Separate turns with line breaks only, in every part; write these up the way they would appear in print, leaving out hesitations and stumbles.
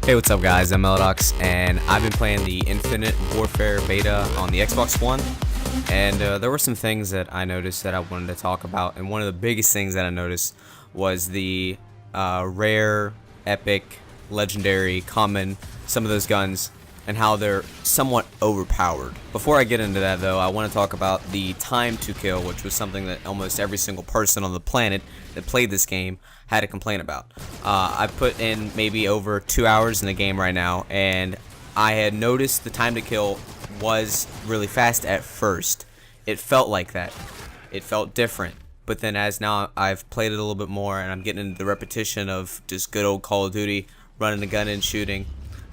Hey, what's up guys, I'm MeloDOx, and I've been playing the Infinite Warfare beta on the Xbox One, and there were some things that I noticed that I wanted to talk about, and one of the biggest things that I noticed was the rare, epic, legendary, common, some of those guns, and how they're somewhat overpowered. Before I get into that though, I want to talk about the time to kill, which was something that almost every single person on the planet that played this game had to complain about. I put in maybe over 2 hours in the game right now, and I had noticed the time to kill was really fast at first. It felt like that. It felt different. But then as now I've played it a little bit more and I'm getting into the repetition of just good old Call of Duty, running the gun and shooting,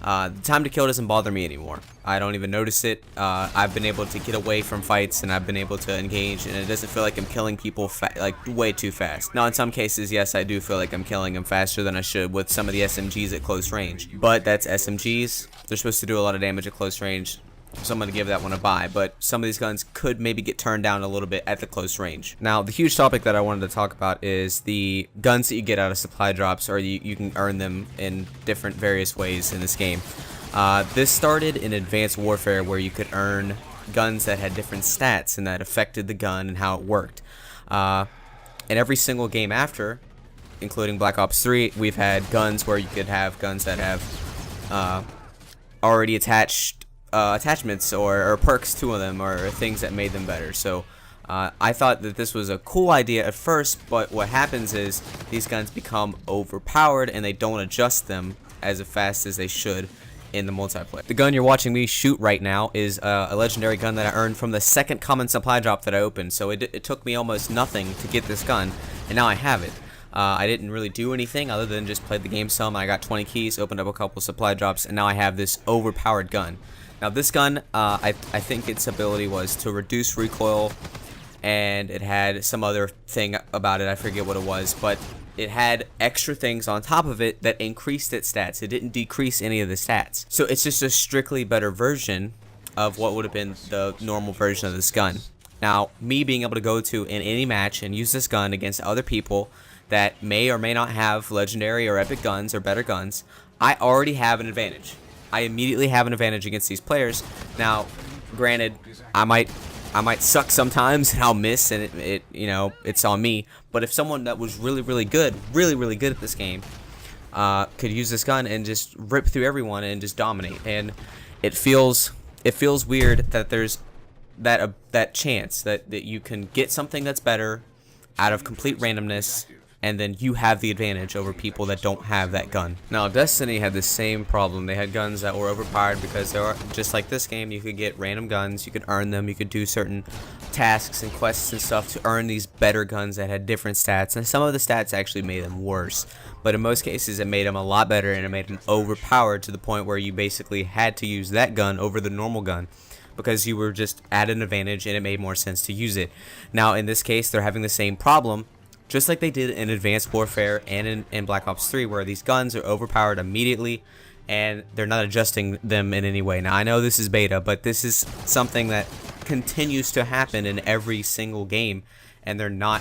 the time to kill doesn't bother me anymore. I don't even notice it. I've been able to get away from fights and I've been able to engage, and it doesn't feel like I'm killing people like way too fast. Now in some cases, yes, I do feel like I'm killing them faster than I should with some of the SMGs at close range, but that's SMGs. They're supposed to do a lot of damage at close range, so I'm going to give that one a buy, but some of these guns could maybe get turned down a little bit at the close range. Now, the huge topic that I wanted to talk about is the guns that you get out of supply drops, or you can earn them in different various ways in this game. This started in Advanced Warfare, where you could earn guns that had different stats and that affected the gun and how it worked. In every single game after, including Black Ops 3, we've had guns where you could have guns that have already attachments or perks to them, or things that made them better. So I thought that this was a cool idea at first, but what happens is these guns become overpowered and they don't adjust them as fast as they should in the multiplayer. The gun you're watching me shoot right now is a legendary gun that I earned from the second common supply drop that I opened. So it took me almost nothing to get this gun, and now I have it. I didn't really do anything other than just play the game some. I got 20 keys, opened up a couple supply drops, and now I have this overpowered gun. Now this gun, I think its ability was to reduce recoil, and it had some other thing about it, I forget what it was, but it had extra things on top of it that increased its stats. It didn't decrease any of the stats. So it's just a strictly better version of what would have been the normal version of this gun. Now, me being able to go to in any match and use this gun against other people that may or may not have legendary or epic guns or better guns, I already have an advantage. I immediately have an advantage against these players. Now, granted, I might suck sometimes and I'll miss, and it's on me. But if someone that was really good at this game could use this gun and just rip through everyone and just dominate, and it feels weird that there's that chance that you can get something that's better out of complete randomness, and then you have the advantage over people that don't have that gun. Now, Destiny had the same problem. They had guns that were overpowered because there are, just like this game, you could get random guns, you could earn them, you could do certain tasks and quests and stuff to earn these better guns that had different stats, and some of the stats actually made them worse. But in most cases, it made them a lot better, and it made them overpowered to the point where you basically had to use that gun over the normal gun, because you were just at an advantage and it made more sense to use it. Now, in this case, they're having the same problem, just like they did in Advanced Warfare and in Black Ops 3, where these guns are overpowered immediately and they're not adjusting them in any way. Now, I know this is beta, but this is something that continues to happen in every single game, and they're not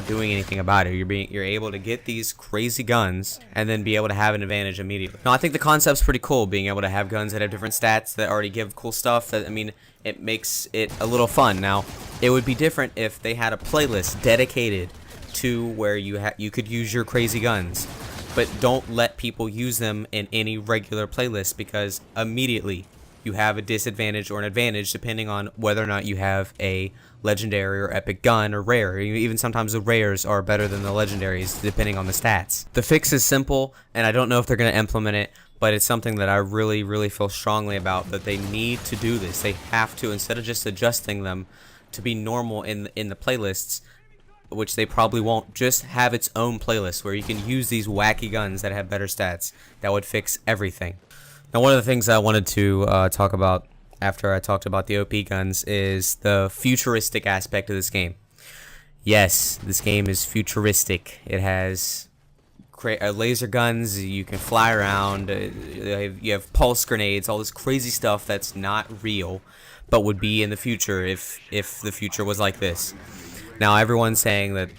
doing anything about it. You're able to get these crazy guns and then be able to have an advantage immediately. Now, I think the concept's pretty cool, being able to have guns that have different stats that already give cool stuff. It makes it a little fun. Now, it would be different if they had a playlist dedicated to where you could use your crazy guns, but don't let people use them in any regular playlist, because immediately you have a disadvantage or an advantage depending on whether or not you have a legendary or epic gun or rare. Even sometimes the rares are better than the legendaries depending on the stats. The fix is simple, and I don't know if they're going to implement it, but it's something that I really feel strongly about, that they need to do this. They have to, instead of just adjusting them to be normal in the playlists, which they probably won't, just have its own playlist where you can use these wacky guns that have better stats. That would fix everything. Now, one of the things I wanted to talk about after I talked about the OP guns is the futuristic aspect of this game. Yes, this game is futuristic. It has laser guns, you can fly around, you have pulse grenades, all this crazy stuff that's not real, but would be in the future if the future was like this. Now, everyone's saying that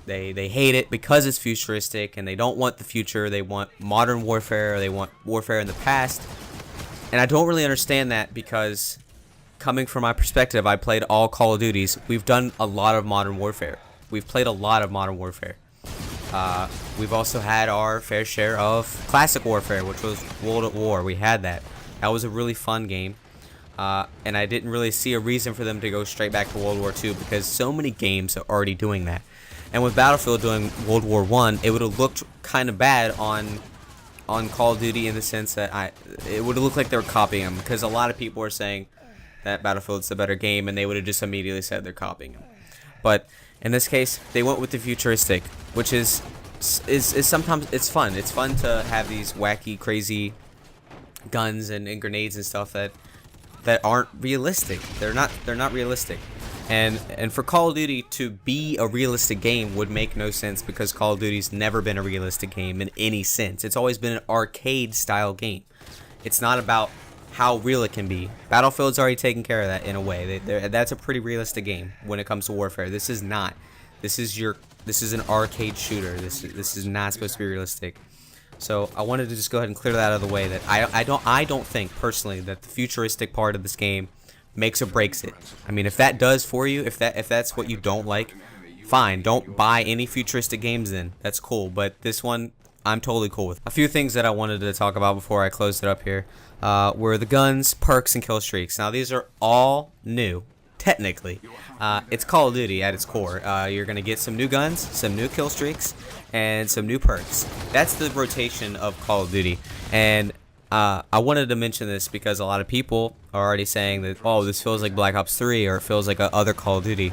They hate it because it's futuristic, and they don't want the future. They want modern warfare, or they want warfare in the past. And I don't really understand that, because coming from my perspective, I played all Call of Duties. We've done a lot of modern warfare. We've played a lot of modern warfare. We've also had our fair share of classic warfare, which was World at War. We had that. That was a really fun game. And I didn't really see a reason for them to go straight back to World War II, because so many games are already doing that. And with Battlefield doing World War I, it would have looked kind of bad on Call of Duty, in the sense that it would have looked like they were copying them, because a lot of people were saying that Battlefield's the better game, and they would have just immediately said they're copying them. But in this case, they went with the futuristic, which is sometimes it's fun. It's fun to have these wacky, crazy guns and grenades and stuff that aren't realistic. They're not realistic. And for Call of Duty to be a realistic game would make no sense, because Call of Duty's never been a realistic game in any sense. It's always been an arcade style game. It's not about how real it can be. Battlefield's already taken care of that in a way. That's a pretty realistic game when it comes to warfare. This is not. This is an arcade shooter. This is not supposed to be realistic. So I wanted to just go ahead and clear that out of the way. That I don't think personally that the futuristic part of this game makes or breaks it. I mean, if that does for you, if that's what you don't like, fine. Don't buy any futuristic games then. That's cool. But this one, I'm totally cool with. A few things that I wanted to talk about before I closed it up here were the guns, perks, and kill streaks. Now, these are all new. Technically, it's Call of Duty at its core. You're gonna get some new guns, some new kill streaks, and some new perks. That's the rotation of Call of Duty. And I wanted to mention this because a lot of people are already saying that, oh, this feels like Black Ops 3, or it feels like other Call of Duty.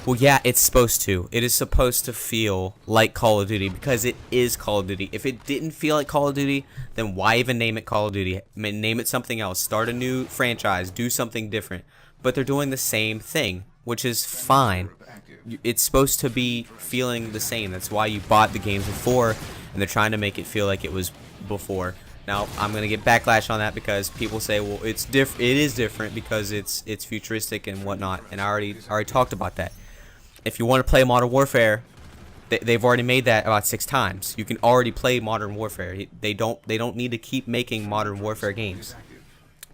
Well, yeah, it's supposed to. It is supposed to feel like Call of Duty, because it is Call of Duty. If it didn't feel like Call of Duty, then why even name it Call of Duty? Name it something else. Start a new franchise. Do something different. But they're doing the same thing, which is fine. It's supposed to be feeling the same. That's why you bought the games before, and they're trying to make it feel like it was before. Now, I'm gonna get backlash on that, because people say, well, it's different. It is different because it's futuristic and whatnot. And I already talked about that. If you want to play Modern Warfare, they've already made that about 6 times. You can already play Modern Warfare. They don't need to keep making Modern Warfare games.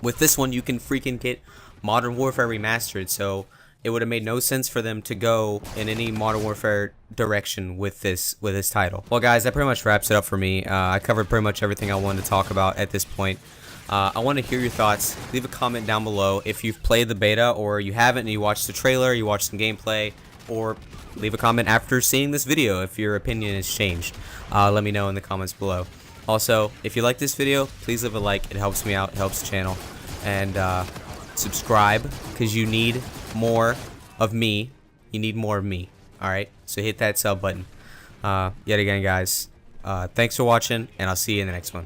With this one, you can freaking get Modern Warfare Remastered, so it would have made no sense for them to go in any Modern Warfare direction with this title. Well, guys, that pretty much wraps it up for me. I covered pretty much everything I wanted to talk about at this point. I want to hear your thoughts. Leave a comment down below if you've played the beta, or you haven't and you watched the trailer, you watched some gameplay, or leave a comment after seeing this video if your opinion has changed. Let me know in the comments below. Also, if you like this video, please leave a like. It helps me out. It helps the channel. And subscribe, because you need more of me. You need more of me. Alright? So hit that sub button. Yet again, guys, thanks for watching, and I'll see you in the next one.